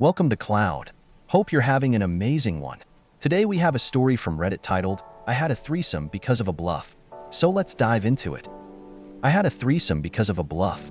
Welcome to Cloud. Hope you're having an amazing one. Today we have a story from Reddit titled, I had a threesome because of a bluff. So let's dive into it. I had a threesome because of a bluff.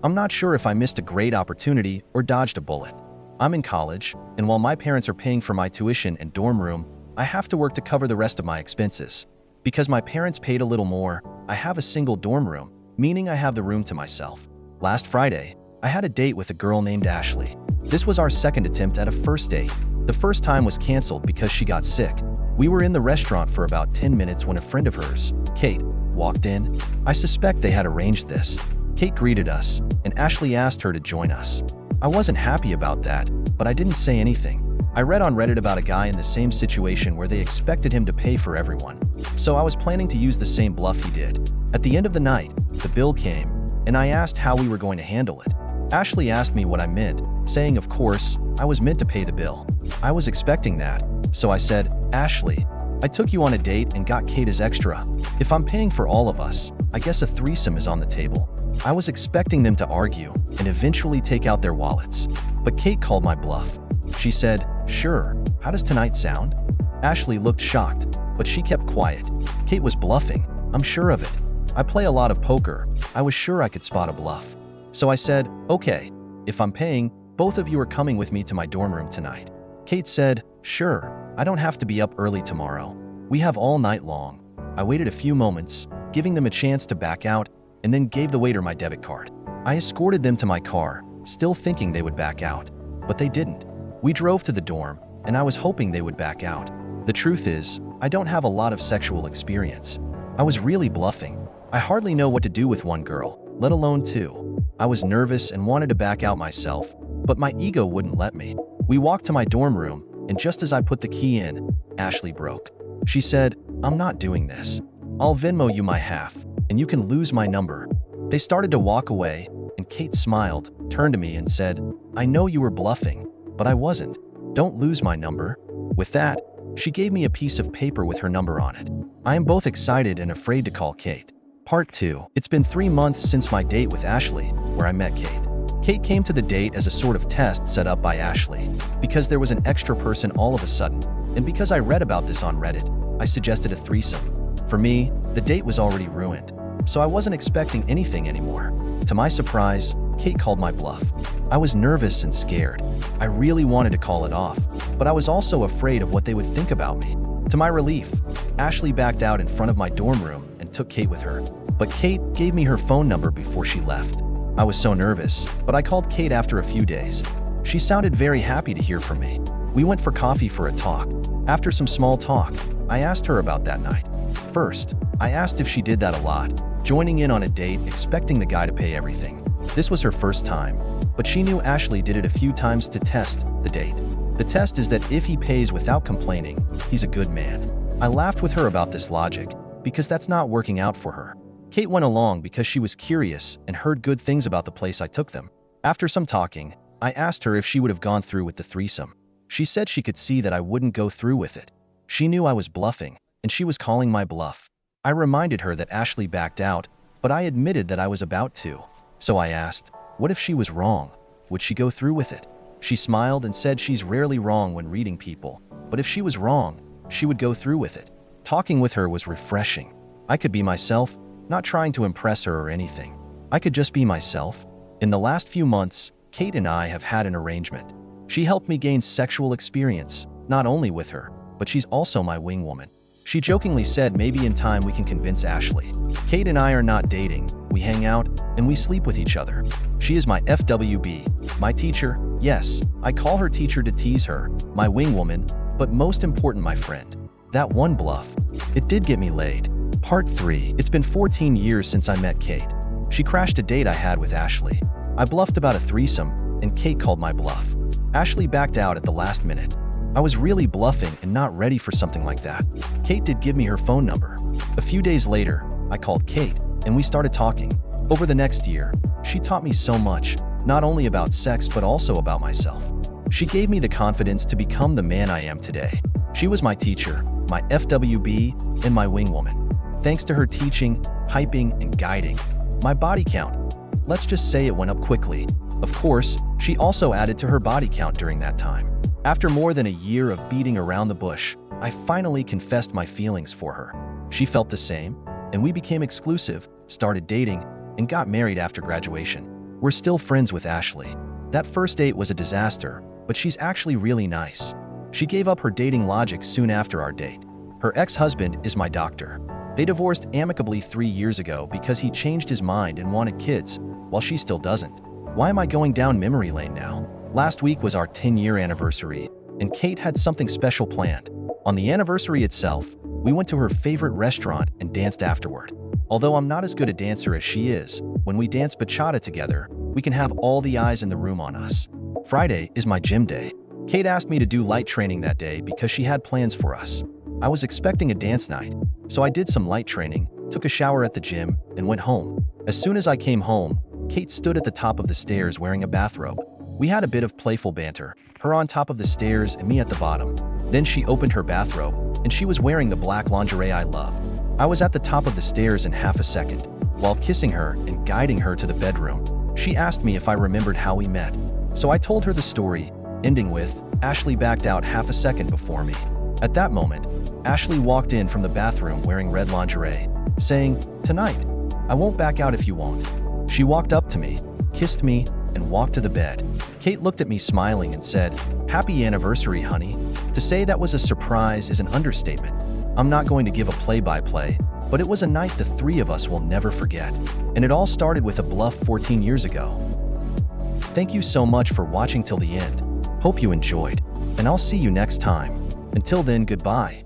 I'm not sure if I missed a great opportunity or dodged a bullet. I'm in college, and while my parents are paying for my tuition and dorm room, I have to work to cover the rest of my expenses. Because my parents paid a little more, I have a single dorm room, meaning I have the room to myself. Last Friday, I had a date with a girl named Ashley. This was our second attempt at a first date. The first time was canceled because she got sick. We were in the restaurant for about 10 minutes when a friend of hers, Kate, walked in. I suspect they had arranged this. Kate greeted us, and Ashley asked her to join us. I wasn't happy about that, but I didn't say anything. I read on Reddit about a guy in the same situation where they expected him to pay for everyone. So I was planning to use the same bluff he did. At the end of the night, the bill came, and I asked how we were going to handle it. Ashley asked me what I meant, saying of course, I was meant to pay the bill. I was expecting that, so I said, Ashley, I took you on a date and got Kate as extra. If I'm paying for all of us, I guess a threesome is on the table. I was expecting them to argue and eventually take out their wallets. But Kate called my bluff. She said, sure, how does tonight sound? Ashley looked shocked, but she kept quiet. Kate was bluffing, I'm sure of it. I play a lot of poker, I was sure I could spot a bluff. So I said, okay, if I'm paying, both of you are coming with me to my dorm room tonight. Kate said, sure, I don't have to be up early tomorrow. We have all night long. I waited a few moments, giving them a chance to back out, and then gave the waiter my debit card. I escorted them to my car, still thinking they would back out, but they didn't. We drove to the dorm, and I was hoping they would back out. The truth is, I don't have a lot of sexual experience. I was really bluffing. I hardly know what to do with one girl, let alone two. I was nervous and wanted to back out myself, but my ego wouldn't let me. We walked to my dorm room, and just as I put the key in, Ashley broke. She said, I'm not doing this. I'll Venmo you my half, and you can lose my number. They started to walk away, and Kate smiled, turned to me and said, I know you were bluffing, but I wasn't. Don't lose my number. With that, she gave me a piece of paper with her number on it. I am both excited and afraid to call Kate. Part 2. It's been 3 months since my date with Ashley, where I met Kate. Kate came to the date as a sort of test set up by Ashley, because there was an extra person all of a sudden, and because I read about this on Reddit, I suggested a threesome. For me, the date was already ruined, so I wasn't expecting anything anymore. To my surprise, Kate called my bluff. I was nervous and scared. I really wanted to call it off, but I was also afraid of what they would think about me. To my relief, Ashley backed out in front of my dorm room and took Kate with her. But Kate gave me her phone number before she left. I was so nervous, but I called Kate after a few days. She sounded very happy to hear from me. We went for coffee for a talk. After some small talk, I asked her about that night. First, I asked if she did that a lot, joining in on a date expecting the guy to pay everything. This was her first time, but she knew Ashley did it a few times to test the date. The test is that if he pays without complaining, he's a good man. I laughed with her about this logic, because that's not working out for her. Kate went along because she was curious and heard good things about the place I took them. After some talking, I asked her if she would have gone through with the threesome. She said she could see that I wouldn't go through with it. She knew I was bluffing, and she was calling my bluff. I reminded her that Ashley backed out, but I admitted that I was about to. So I asked, what if she was wrong? Would she go through with it? She smiled and said she's rarely wrong when reading people, but if she was wrong, she would go through with it. Talking with her was refreshing. I could be myself, not trying to impress her or anything. I could just be myself. In the last few months, Kate and I have had an arrangement. She helped me gain sexual experience, not only with her, but she's also my wing woman. She jokingly said maybe in time we can convince Ashley. Kate and I are not dating, we hang out, and we sleep with each other. She is my FWB, my teacher, yes, I call her teacher to tease her, my wing woman, but most important my friend. That one bluff. It did get me laid. Part 3. It's been 14 years since I met Kate. She crashed a date I had with Ashley. I bluffed about a threesome, and Kate called my bluff. Ashley backed out at the last minute. I was really bluffing and not ready for something like that. Kate did give me her phone number. A few days later, I called Kate, and we started talking. Over the next year, she taught me so much, not only about sex but also about myself. She gave me the confidence to become the man I am today. She was my teacher, my FWB, and my wing woman. Thanks to her teaching, hyping, and guiding, my body count, let's just say it went up quickly. Of course, she also added to her body count during that time. After more than a year of beating around the bush, I finally confessed my feelings for her. She felt the same, and we became exclusive, started dating, and got married after graduation. We're still friends with Ashley. That first date was a disaster, but she's actually really nice. She gave up her dating logic soon after our date. Her ex-husband is my doctor. They divorced amicably 3 years ago because he changed his mind and wanted kids, while she still doesn't. Why am I going down memory lane now? Last week was our 10-year anniversary, and Kate had something special planned. On the anniversary itself, we went to her favorite restaurant and danced afterward. Although I'm not as good a dancer as she is, when we dance bachata together, we can have all the eyes in the room on us. Friday is my gym day. Kate asked me to do light training that day because she had plans for us. I was expecting a dance night, so I did some light training, took a shower at the gym, and went home. As soon as I came home, Kate stood at the top of the stairs wearing a bathrobe. We had a bit of playful banter, her on top of the stairs and me at the bottom. Then she opened her bathrobe, and she was wearing the black lingerie I love. I was at the top of the stairs in half a second. While kissing her and guiding her to the bedroom, she asked me if I remembered how we met. So I told her the story, ending with, Ashley backed out half a second before me. At that moment, Ashley walked in from the bathroom wearing red lingerie, saying, "Tonight, I won't back out if you won't." She walked up to me, kissed me, and walked to the bed. Kate looked at me smiling and said, "Happy anniversary, honey." To say that was a surprise is an understatement. I'm not going to give a play-by-play, but it was a night the three of us will never forget. And it all started with a bluff 14 years ago. Thank you so much for watching till the end. Hope you enjoyed, and I'll see you next time. Until then, goodbye.